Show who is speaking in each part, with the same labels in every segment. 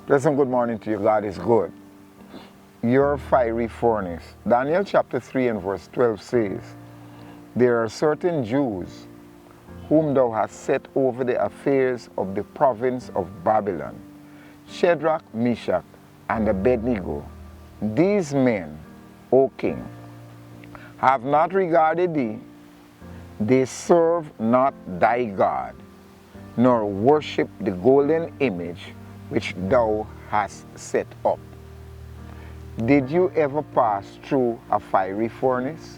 Speaker 1: Pleasant good morning to you. God is good. Your fiery furnace. Daniel chapter 3 and verse 12 says, there are certain Jews whom thou hast set over the affairs of the province of Babylon, Shadrach, Meshach, and Abednego. These men, O king, have not regarded thee, they serve not thy God, nor worship the golden image which thou hast set up. Did you ever pass through a fiery furnace?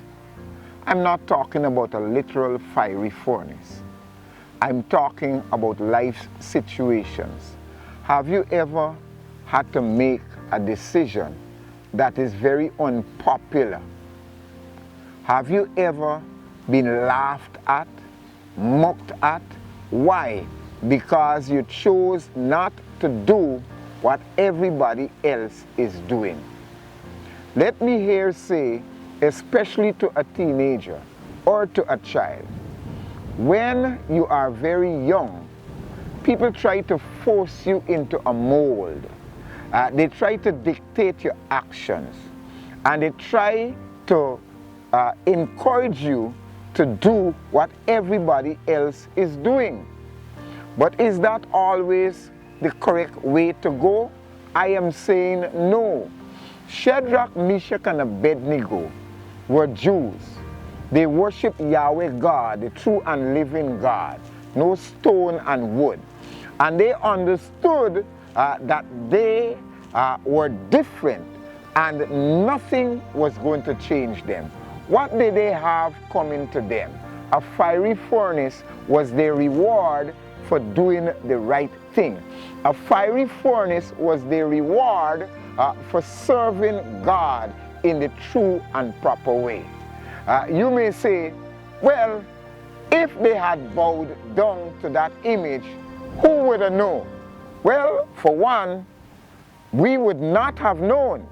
Speaker 1: I'm not talking about a literal fiery furnace. I'm talking about life situations. Have you ever had to make a decision that is very unpopular? Have you ever been laughed at, mocked at? Why? Because you chose not to do what everybody else is doing. Let me here say, especially to a teenager or to a child, when you are very young, people try to force you into a mold. They try to dictate your actions, and they try to encourage you to do what everybody else is doing. But is that always the correct way to go? I am saying no. Shadrach, Meshach, and Abednego were Jews. They worshiped Yahweh God, the true and living God, no stone and wood. And they understood that they were different and nothing was going to change them. What did they have coming to them? A fiery furnace was their reward for doing the right thing. A fiery furnace was their reward for serving God in the true and proper way. You may say, well, if they had bowed down to that image, who would have known? Well, for one, we would not have known.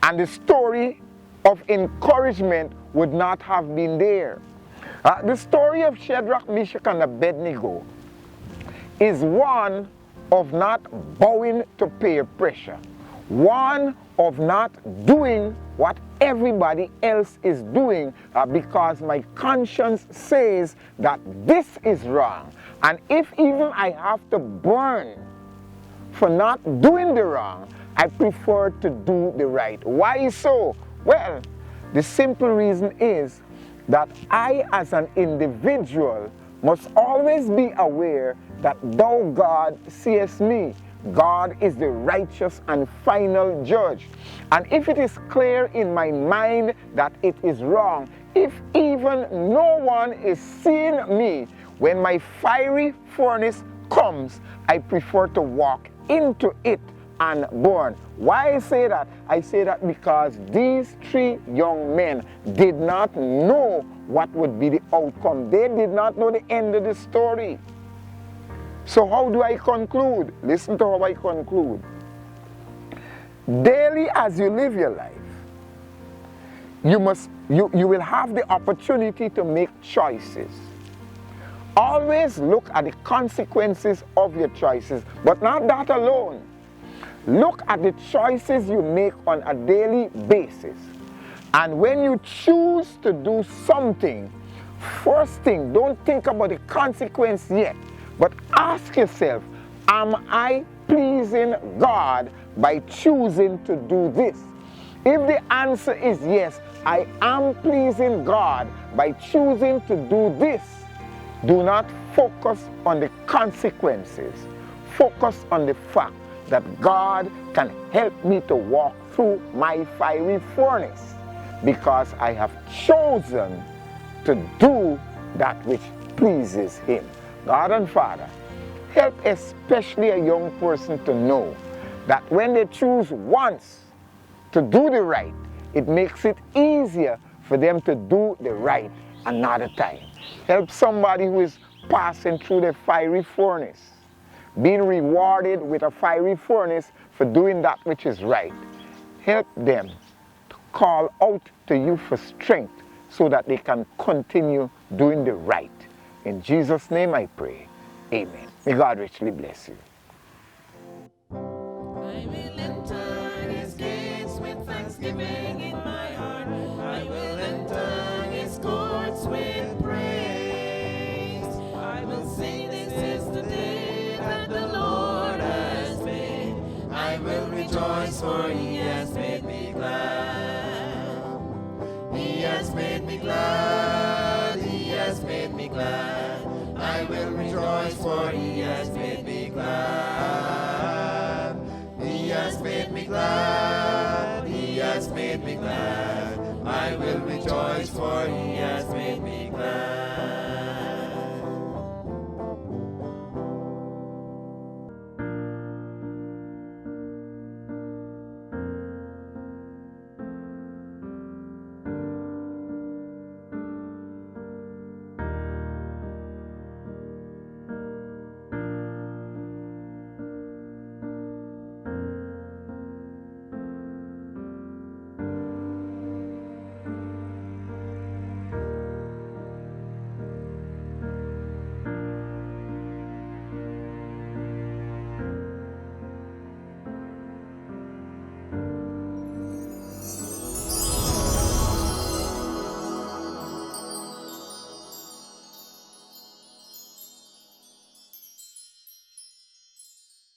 Speaker 1: And the story of encouragement would not have been there. The story of Shadrach, Meshach, and Abednego is one of not bowing to peer pressure, one of not doing what everybody else is doing because my conscience says that this is wrong. And if even I have to burn for not doing the wrong, I prefer to do the right. Why so? Well, the simple reason is that I as an individual must always be aware that thou God seest me. God is the righteous and final judge. And if it is clear in my mind that it is wrong, if even no one is seeing me, when my fiery furnace comes, I prefer to walk into it and burn. Why I say that? I say that because these three young men did not know what would be the outcome. They did not know the end of the story. So how do I conclude? Listen to how I conclude. Daily as you live your life, you will have the opportunity to make choices. Always look at the consequences of your choices, but not that alone. Look at the choices you make on a daily basis. And when you choose to do something, first thing, don't think about the consequence yet, but ask yourself, am I pleasing God by choosing to do this? If the answer is yes, I am pleasing God by choosing to do this, do not focus on the consequences. Focus on the fact that God can help me to walk through my fiery furnace because I have chosen to do that which pleases Him. God and Father, help especially a young person to know that when they choose once to do the right, it makes it easier for them to do the right another time. Help somebody who is passing through the fiery furnace, being rewarded with a fiery furnace for doing that which is right. Help them to call out to you for strength so that they can continue doing the right. In Jesus' name I pray. Amen. May God richly bless you.
Speaker 2: for he has made me glad. He has made me glad, he has made me glad. I will rejoice, for he has made me glad. He has made me glad, he has made me glad. I will rejoice, for he has made